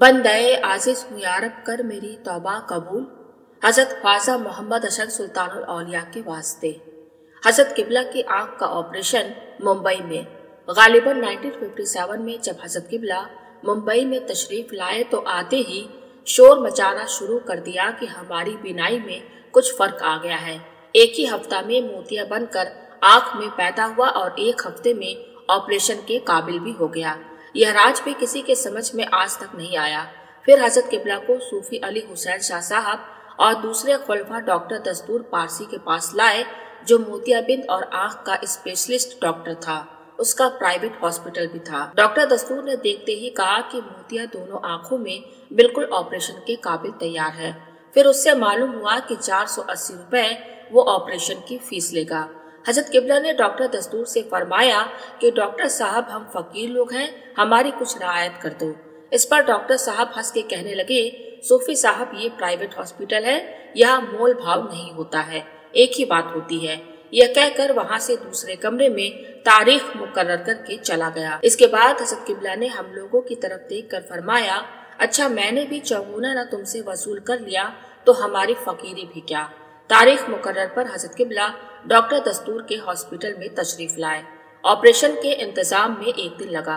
बंदे आजिज हूँ या रब कर मेरी तौबा कबूल। हजरत ख्वाजा मोहम्मद अशद सुल्तानुल औलिया के वास्ते। हजरत किबला की आंख का ऑपरेशन मुंबई में। गालिबन 1957 में जब हजरत किबला मुंबई में तशरीफ लाए तो आते ही शोर मचाना शुरू कर दिया कि हमारी बीनाई में कुछ फर्क आ गया है। एक ही हफ्ता में मोतिया बनकर आंख में पैदा हुआ और एक हफ्ते में ऑपरेशन के काबिल भी हो गया। यह राज भी किसी के समझ में आज तक नहीं आया। फिर हजरत किबला को सूफी अली हुसैन शाह साहब और दूसरे खुलफा डॉक्टर दस्तूर पारसी के पास लाए, जो मोतियाबिंद और आंख का स्पेशलिस्ट डॉक्टर था। उसका प्राइवेट हॉस्पिटल भी था। डॉक्टर दस्तूर ने देखते ही कहा कि मोतिया दोनों आंखों में बिल्कुल ऑपरेशन के काबिल तैयार है। फिर उससे मालूम हुआ कि 480 रुपए वो ऑपरेशन की फीस लेगा। हजरत किबला ने डॉक्टर दस्तूर से फरमाया कि डॉक्टर साहब, हम फकीर लोग हैं, हमारी कुछ रियायत कर दो। इस पर डॉक्टर साहब हंस के कहने लगे, सूफी साहब, ये प्राइवेट हॉस्पिटल है, यहाँ मोल भाव नहीं होता है, एक ही बात होती है। यह कहकर वहाँ से दूसरे कमरे में तारीख मुकर्रर करके चला गया। इसके बाद हजरत किबला ने हम लोगों की तरफ देख कर फरमाया, अच्छा, मैंने भी चौगुना न तुमसे वसूल कर लिया तो हमारी फकीरी भी क्या। तारीख मुकर्रर पर हजरत किबला डॉक्टर दस्तूर के हॉस्पिटल में तशरीफ लाए। ऑपरेशन के इंतजाम में एक दिन लगा।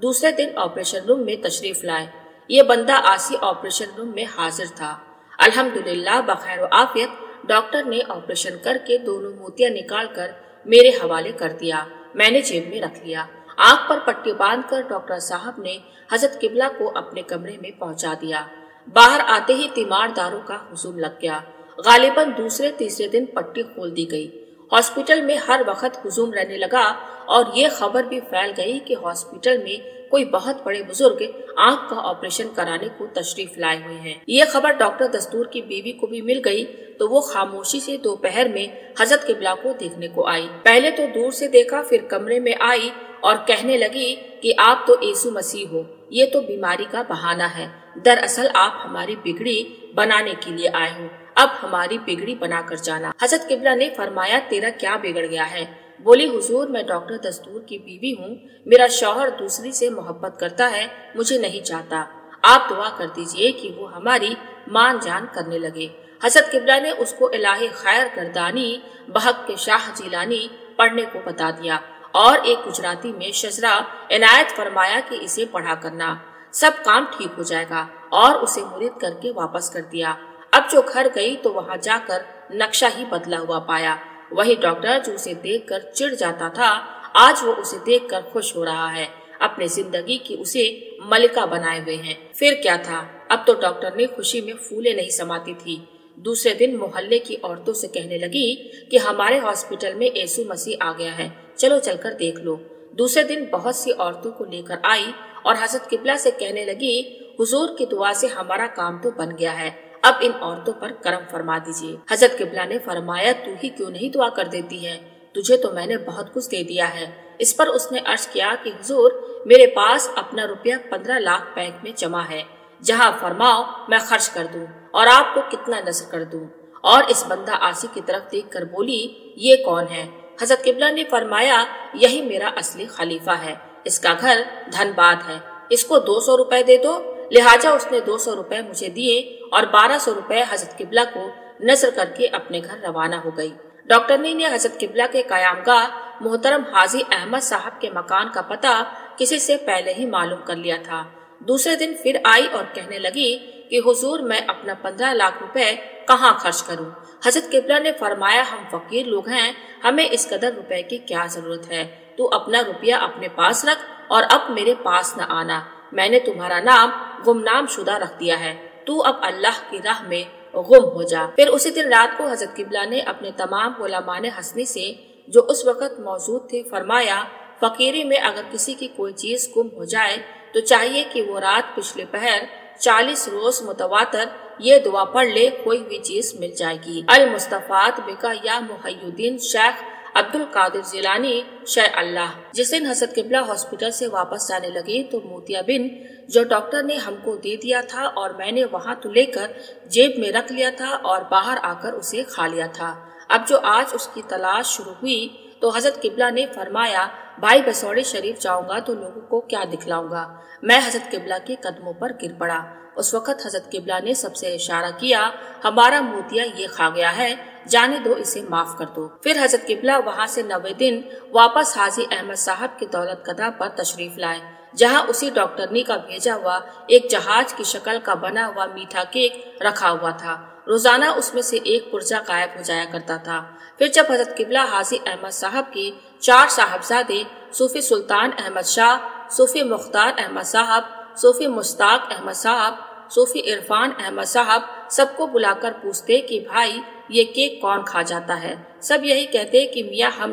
दूसरे दिन ऑपरेशन रूम में तशरीफ लाए। ये बंदा आसी ऑपरेशन रूम में हाजिर था। अल्हम्दुलिल्लाह बखैर व आफियत डॉक्टर ने ऑपरेशन करके दोनों मोतिया निकाल कर मेरे हवाले कर दिया। मैंने जेब में रख लिया। आंख पर पट्टी बांधकर डॉक्टर साहब ने हजरत किबला को अपने कमरे में पहुंचा दिया। बाहर आते ही तीमारदारों का हुजूम लग गया। गालिबन दूसरे तीसरे दिन पट्टी खोल दी गई। हॉस्पिटल में हर वक्त हुजूम रहने लगा और ये खबर भी फैल गई कि हॉस्पिटल में कोई बहुत बड़े बुजुर्ग आंख का ऑपरेशन कराने को तशरीफ लाए हुए हैं। ये खबर डॉक्टर दस्तूर की बीवी को भी मिल गई तो वो खामोशी से दोपहर में हजरत किबला को देखने को आई। पहले तो दूर से देखा, फिर कमरे में आई और कहने लगी कि आप तो यीशु मसीह हो, ये तो बीमारी का बहाना है। दरअसल आप हमारी बिगड़ी बनाने के लिए आए हो, अब हमारी बिगड़ी बना कर जाना। हजरत किबला ने फरमाया, तेरा क्या बिगड़ गया है। बोली, हुजूर, मैं डॉक्टर दस्तूर की बीवी हूँ, मेरा शौहर दूसरी से मोहब्बत करता है, मुझे नहीं चाहता। आप दुआ कर दीजिए कि वो हमारी मान जान करने लगे। हजरत किबला ने उसको इलाही खैर गर्दानी बहक के शाह जिलानी पढ़ने को बता दिया और एक गुजराती में शजरा इनायत फरमाया कि इसे पढ़ा करना, सब काम ठीक हो जाएगा, और उसे मुरीद करके वापस कर दिया। अब जो घर गई तो वहाँ जाकर नक्शा ही बदला हुआ पाया। वही डॉक्टर जो उसे देखकर चिढ़ जाता था, आज वो उसे देखकर खुश हो रहा है। अपने जिंदगी की उसे मलिका बनाए हुए हैं। फिर क्या था, अब तो डॉक्टर ने खुशी में फूले नहीं समाती थी। दूसरे दिन मोहल्ले की औरतों से कहने लगी कि हमारे हॉस्पिटल में यीशु मसीह आ गया है, चलो चलकर देख लो। दूसरे दिन बहुत सी औरतों को लेकर आई और हजरत किबला से कहने लगी, हुजूर की दुआ से हमारा काम तो बन गया है, अब इन औरतों पर करम फरमा दीजिए। हजरत किबला ने फरमाया, तू ही क्यों नहीं दुआ कर देती है, तुझे तो मैंने बहुत कुछ दे दिया है। इस पर उसने अर्ज किया कि हुजूर, मेरे पास अपना रुपया 15 लाख बैंक में जमा है, जहाँ फरमाओ मैं खर्च कर दूं और आपको कितना नज़र कर दूं। और इस बंदा आसी की तरफ देख कर बोली, ये कौन है। हजरत किबला ने फरमाया, यही मेरा असली खलीफा है, इसका घर धनबाद है, इसको 200 रुपए दे दो। लिहाजा उसने 200 रुपए मुझे दिए और 1200 रुपए हजरत किबला को नजर करके अपने घर रवाना हो गई। डॉक्टरनी ने हजरत किबला के कयामगाह मोहतरम हाजी अहमद साहब के मकान का पता किसी से पहले ही मालूम कर लिया था। दूसरे दिन फिर आई और कहने लगी कि हुजूर, मैं अपना 15 लाख रुपए कहाँ खर्च करूँ। हजरत किबला ने फरमाया, हम फकीर लोग हैं, हमें इस कदर रुपए की क्या जरूरत है, तू अपना रुपया अपने पास रख और अब मेरे पास न आना। मैंने तुम्हारा नाम गुमनाम शुदा रख दिया है, तू अब अल्लाह की राह में गुम हो जा। फिर उसी दिन रात को हजरत किबला ने अपने तमाम उलमाने हसनी से जो उस वक्त मौजूद थे फरमाया, फकीरी में अगर किसी की कोई चीज गुम हो जाए तो चाहिए कि वो रात पिछले पहर 40 रोज मुतवातर ये दुआ पढ़ ले, कोई भी चीज मिल जाएगी। अल मुस्तफात बिका या मुहय्युद्दीन शेख अब्दुल कादिर जिलानी शेख अल्लाह। जिस दिन हजरत किबला हॉस्पिटल से वापस जाने लगे तो मोतिया बिन जो डॉक्टर ने हमको दे दिया था और मैंने वहाँ तो लेकर जेब में रख लिया था और बाहर आकर उसे खा लिया था। अब जो आज उसकी तलाश शुरू हुई तो हजरत किबला ने फरमाया, भाई बसौड़ी शरीफ जाऊंगा तो लोगों को क्या दिखलाऊंगा। मैं हजरत किबला के कदमों पर गिर पड़ा। उस वक्त हजरत किबला ने सबसे इशारा किया, हमारा मोतिया ये खा गया है, जाने दो, इसे माफ कर दो। फिर हजरत किबला वहाँ से 90 दिन वापस हाजी अहमद साहब के दौलत कदा पर तशरीफ लाए, जहाँ उसी डॉक्टरनी का भेजा हुआ एक जहाज की शक्ल का बना हुआ मीठा केक रखा हुआ था। रोजाना उसमें से एक पुर्जा गायब हो जाया करता था। फिर जब हजरत किबला हाजी अहमद साहब के 4 साहबजादे सूफी सुल्तान अहमद शाह, सूफी मुख्तार अहमद साहब, सूफी मुश्ताक अहमद साहब, सूफी इरफान अहमद साहब सबको बुलाकर पूछते कि भाई ये केक कौन खा जाता है, सब यही कहते कि मियाँ हम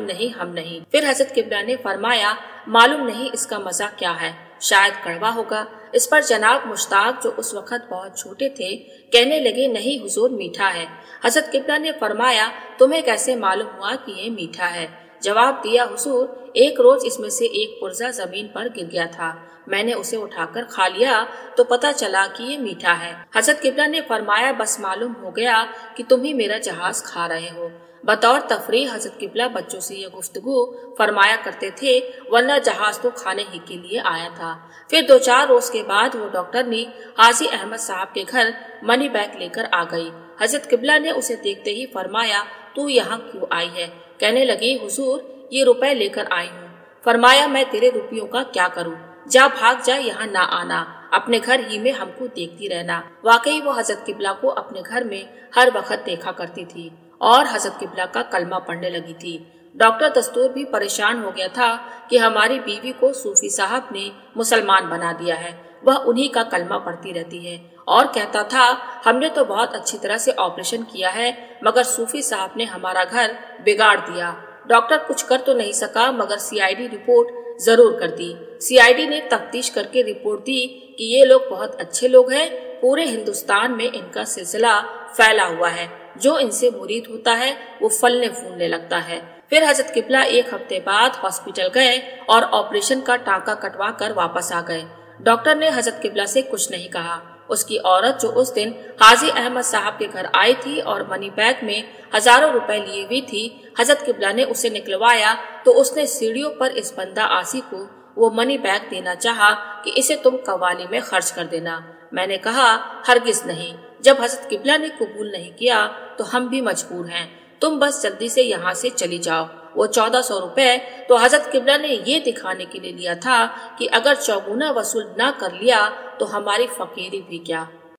नहीं। फिर हजरत किबला ने फरमाया, मालूम नहीं इसका मजा क्या है, शायद कड़वा होगा। इस पर जनाब मुश्ताक, जो उस वक्त बहुत छोटे थे, कहने लगे, नहीं हुजूर मीठा है। हजरत किबला ने फरमाया, तुम्हें कैसे मालूम हुआ कि ये मीठा है? जवाब दिया, हुजूर एक रोज इसमें से एक पुर्जा जमीन पर गिर गया था, मैंने उसे उठाकर खा लिया तो पता चला कि ये मीठा है। हजरत किबला ने फरमाया, बस मालूम हो गया कि तुम ही मेरा जहाज खा रहे हो। बतौर तफरीह हजरत किबला बच्चों से ये गुफ्तगू फरमाया करते थे, वरना जहाज तो खाने ही के लिए आया था। फिर 2-4 रोज के बाद वो डॉक्टरनी हाजी अहमद साहब के घर मनी बैग लेकर आ गई। हजरत किबला ने उसे देखते ही फरमाया, तू यहाँ क्यों आई है? कहने लगी, हुजूर ये रुपए लेकर आई हूँ। फरमाया, मैं तेरे रुपयों का क्या करूँ? जा, भाग जा, यहाँ ना आना, अपने घर ही में हमको देखती रहना। वाकई वो हजरत किबला को अपने घर में हर वक्त देखा करती थी और हजरत किबला का कलमा पढ़ने लगी थी। डॉक्टर दस्तूर भी परेशान हो गया था कि हमारी बीवी को सूफी साहब ने मुसलमान बना दिया है, वह उन्हीं का कलमा पढ़ती रहती है, और कहता था, हमने तो बहुत अच्छी तरह से ऑपरेशन किया है, मगर सूफी साहब ने हमारा घर बिगाड़ दिया। डॉक्टर कुछ कर तो नहीं सका, मगर सीआईडी रिपोर्ट जरूर कर दी। सीआईडी ने तफ्तीश करके रिपोर्ट दी कि ये लोग बहुत अच्छे लोग हैं, पूरे हिंदुस्तान में इनका सिलसिला फैला हुआ है, जो इनसे मुरीद होता है वो फलने फूलने लगता है। फिर हजरत किबला 1 हफ्ते बाद हॉस्पिटल गए और ऑपरेशन का टांका कटवा कर वापस आ गए। डॉक्टर ने हजरत किबला से कुछ नहीं कहा। उसकी औरत जो उस दिन हाजी अहमद साहब के घर आई थी और मनी बैग में हजारों रुपए लिए हुई थी, हजरत किबला ने उसे निकलवाया तो उसने सीढ़ियों पर इस बंदा आसी को वो मनी बैग देना चाहा कि इसे तुम कव्वाली में खर्च कर देना। मैंने कहा, हरगिज नहीं। जब हजरत किबला ने कबूल नहीं किया तो हम भी मजबूर हैं, तुम बस जल्दी से यहाँ से चली जाओ। वो 1400 रुपए तो हजरत किबला ने ये दिखाने के लिए लिया था कि अगर चौगुना वसूल न कर लिया तो हमारी फकीरी भी क्या।